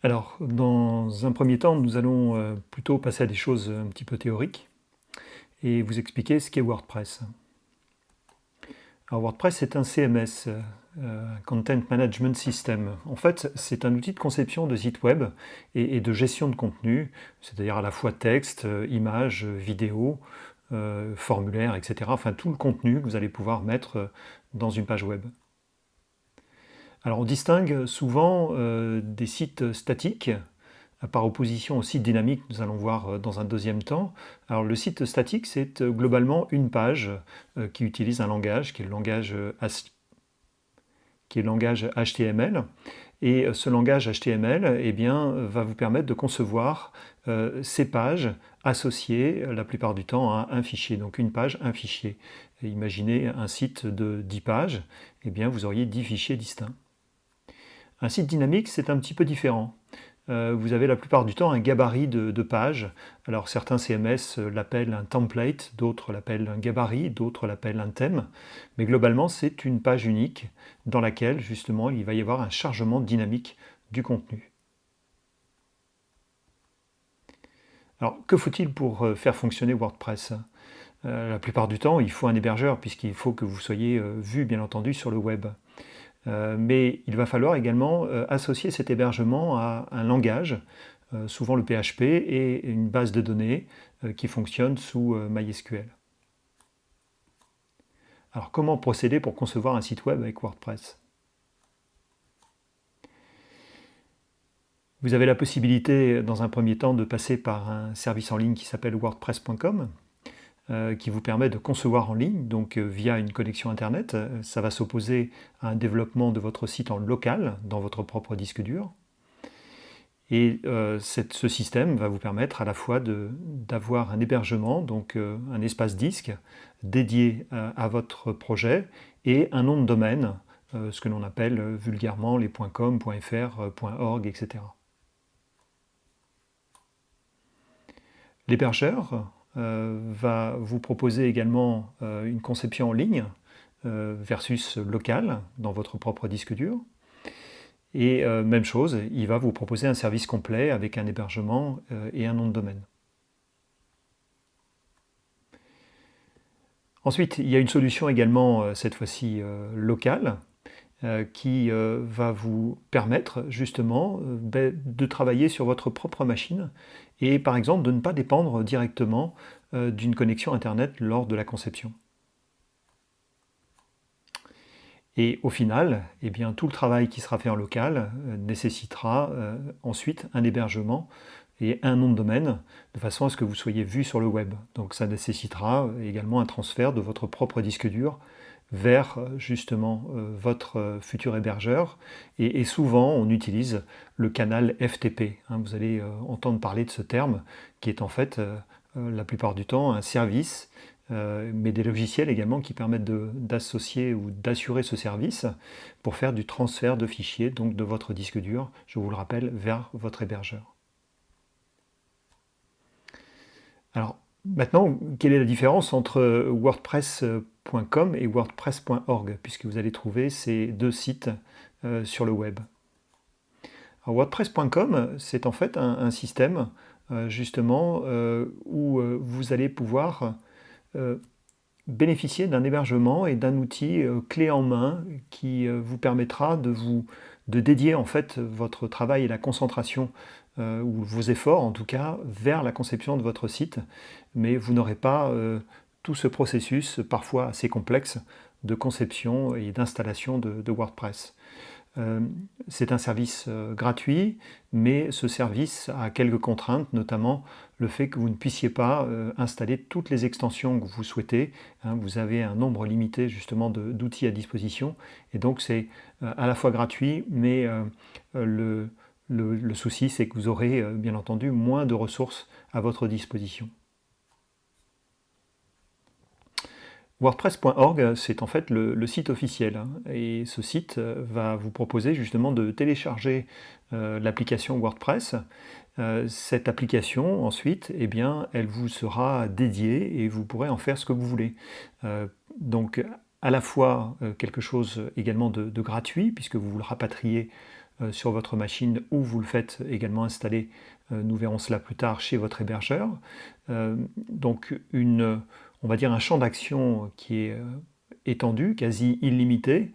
Alors, dans un premier temps, nous allons plutôt passer à des choses un petit peu théoriques et vous expliquer ce qu'est WordPress. Alors, WordPress, c'est un CMS, Content Management System. En fait, c'est un outil de conception de sites web et de gestion de contenu, c'est-à-dire à la fois texte, images, vidéos, formulaires, etc. Enfin, tout le contenu que vous allez pouvoir mettre dans une page web. Alors, on distingue souvent des sites statiques, par opposition au site dynamique, nous allons voir dans un deuxième temps. Alors le site statique, c'est globalement une page qui utilise un langage qui est le langage HTML. Et ce langage HTML eh bien, va vous permettre de concevoir ces pages associées la plupart du temps à un fichier. Donc une page, un fichier. Et imaginez un site de 10 pages, eh bien, vous auriez 10 fichiers distincts. Un site dynamique, c'est un petit peu différent. Vous avez la plupart du temps un gabarit de pages. Alors certains CMS l'appellent un template, d'autres l'appellent un gabarit, d'autres l'appellent un thème. Mais globalement, c'est une page unique dans laquelle justement il va y avoir un chargement dynamique du contenu. Alors que faut-il pour faire fonctionner WordPress? La plupart du temps, il faut un hébergeur puisqu'il faut que vous soyez vu bien entendu sur le web. Mais il va falloir également associer cet hébergement à un langage, souvent le PHP, et une base de données qui fonctionne sous MySQL. Alors comment procéder pour concevoir un site web avec WordPress? Vous avez la possibilité, dans un premier temps, de passer par un service en ligne qui s'appelle wordpress.com, qui vous permet de concevoir en ligne, donc via une connexion Internet. Ça va s'opposer à un développement de votre site en local, dans votre propre disque dur. Et ce système va vous permettre à la fois d'avoir un hébergement, donc un espace disque dédié à votre projet, et un nom de domaine, ce que l'on appelle vulgairement les .com, .fr, .org, etc. L'hébergeur va vous proposer également une conception en ligne versus locale dans votre propre disque dur. Et même chose, il va vous proposer un service complet avec un hébergement et un nom de domaine. Ensuite, il y a une solution également, cette fois-ci locale, qui va vous permettre justement de travailler sur votre propre machine et par exemple de ne pas dépendre directement d'une connexion Internet lors de la conception. Et au final, eh bien, tout le travail qui sera fait en local nécessitera ensuite un hébergement et un nom de domaine, de façon à ce que vous soyez vu sur le web. Donc ça nécessitera également un transfert de votre propre disque dur vers justement votre futur hébergeur. Et souvent, on utilise le canal FTP. Vous allez entendre parler de ce terme, qui est en fait, la plupart du temps, un service, mais des logiciels également qui permettent d'associer ou d'assurer ce service pour faire du transfert de fichiers, donc de votre disque dur, je vous le rappelle, vers votre hébergeur. Alors, maintenant, quelle est la différence entre WordPress.com et WordPress.org, puisque vous allez trouver ces deux sites sur le web. Alors, WordPress.com, c'est en fait un système, justement, où vous allez pouvoir bénéficier d'un hébergement et d'un outil clé en main qui vous permettra de dédier en fait votre travail et la concentration ou vos efforts en tout cas vers la conception de votre site, mais vous n'aurez pas tout ce processus parfois assez complexe de conception et d'installation de WordPress. C'est un service gratuit, mais ce service a quelques contraintes, notamment le fait que vous ne puissiez pas installer toutes les extensions que vous souhaitez. Vous avez un nombre limité justement d'outils à disposition, et donc c'est à la fois gratuit, mais le souci c'est que vous aurez bien entendu moins de ressources à votre disposition. WordPress.org, c'est en fait le site officiel, et ce site va vous proposer justement de télécharger l'application WordPress. Cette application, ensuite, eh bien, elle vous sera dédiée et vous pourrez en faire ce que vous voulez. Donc, à la fois quelque chose également de gratuit, puisque vous le rapatriez sur votre machine ou vous le faites également installer, nous verrons cela plus tard, chez votre hébergeur. Donc on va dire un champ d'action qui est étendu, quasi illimité.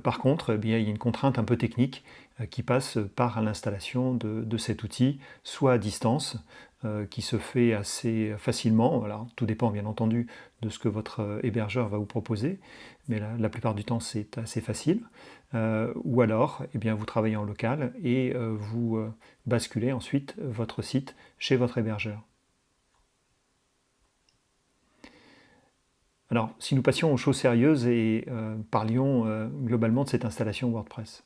Par contre, eh bien, il y a une contrainte un peu technique qui passe par l'installation de cet outil, soit à distance, qui se fait assez facilement. Alors, tout dépend bien entendu de ce que votre hébergeur va vous proposer, mais la plupart du temps c'est assez facile. Ou alors, eh bien, vous travaillez en local et vous basculez ensuite votre site chez votre hébergeur. Alors, si nous passions aux choses sérieuses et parlions globalement de cette installation WordPress.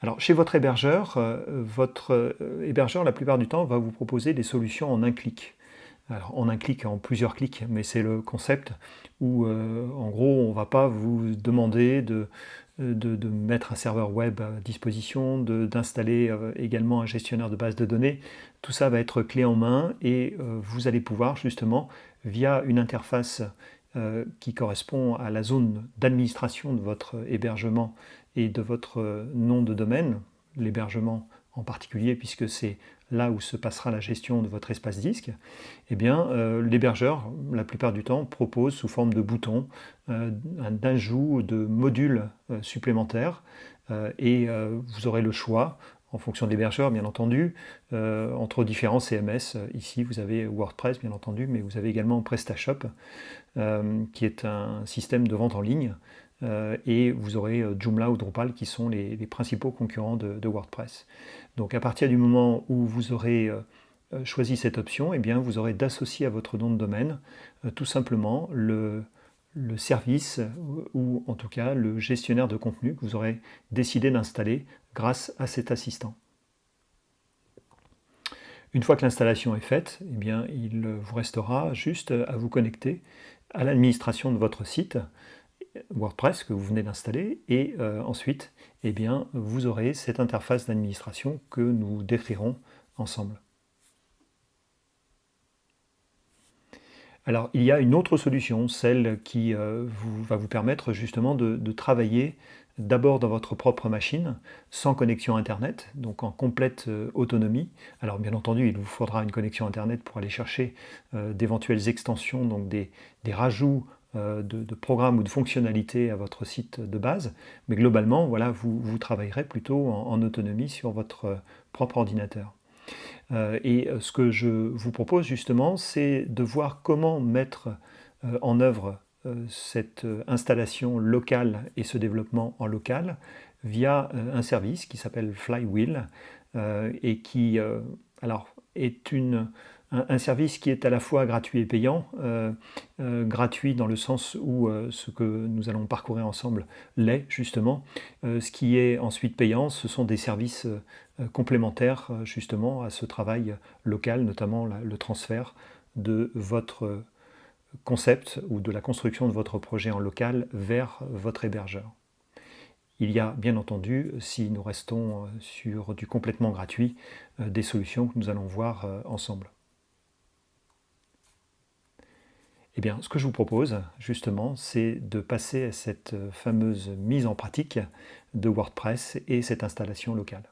Alors, chez votre hébergeur, la plupart du temps, va vous proposer des solutions en un clic. Alors, en un clic, en plusieurs clics, mais c'est le concept où, en gros, on ne va pas vous demander de mettre un serveur web à disposition, d'installer également un gestionnaire de base de données. Tout ça va être clé en main et vous allez pouvoir justement, via une interface qui correspond à la zone d'administration de votre hébergement et de votre nom de domaine, l'hébergement en particulier puisque c'est là où se passera la gestion de votre espace disque, eh bien l'hébergeur, la plupart du temps, propose sous forme de boutons un ajout de modules supplémentaires et vous aurez le choix, en fonction de l'hébergeur bien entendu, entre différents CMS. Ici vous avez WordPress bien entendu, mais vous avez également PrestaShop, qui est un système de vente en ligne, et vous aurez Joomla ou Drupal qui sont les principaux concurrents de WordPress. Donc à partir du moment où vous aurez choisi cette option, eh bien, vous aurez d'associer à votre nom de domaine tout simplement le service ou en tout cas le gestionnaire de contenu que vous aurez décidé d'installer grâce à cet assistant. Une fois que l'installation est faite, eh bien, il vous restera juste à vous connecter à l'administration de votre site WordPress que vous venez d'installer et ensuite eh bien, vous aurez cette interface d'administration que nous décrirons ensemble. Alors il y a une autre solution, celle qui va vous permettre justement de travailler d'abord dans votre propre machine, sans connexion Internet, donc en complète autonomie. Alors bien entendu, il vous faudra une connexion Internet pour aller chercher d'éventuelles extensions, donc des rajouts de programmes ou de fonctionnalités à votre site de base, mais globalement, voilà, vous travaillerez plutôt en autonomie sur votre propre ordinateur. Et ce que je vous propose justement, c'est de voir comment mettre en œuvre cette installation locale et ce développement en local via un service qui s'appelle Flywheel et qui alors, est un service qui est à la fois gratuit et payant. Gratuit dans le sens où ce que nous allons parcourir ensemble l'est justement. Ce qui est ensuite payant, ce sont des services complémentaires justement à ce travail local, notamment le transfert de votre concept ou de la construction de votre projet en local vers votre hébergeur. Il y a bien entendu, si nous restons sur du complètement gratuit, des solutions que nous allons voir ensemble. Eh bien, ce que je vous propose, justement, c'est de passer à cette fameuse mise en pratique de WordPress et cette installation locale.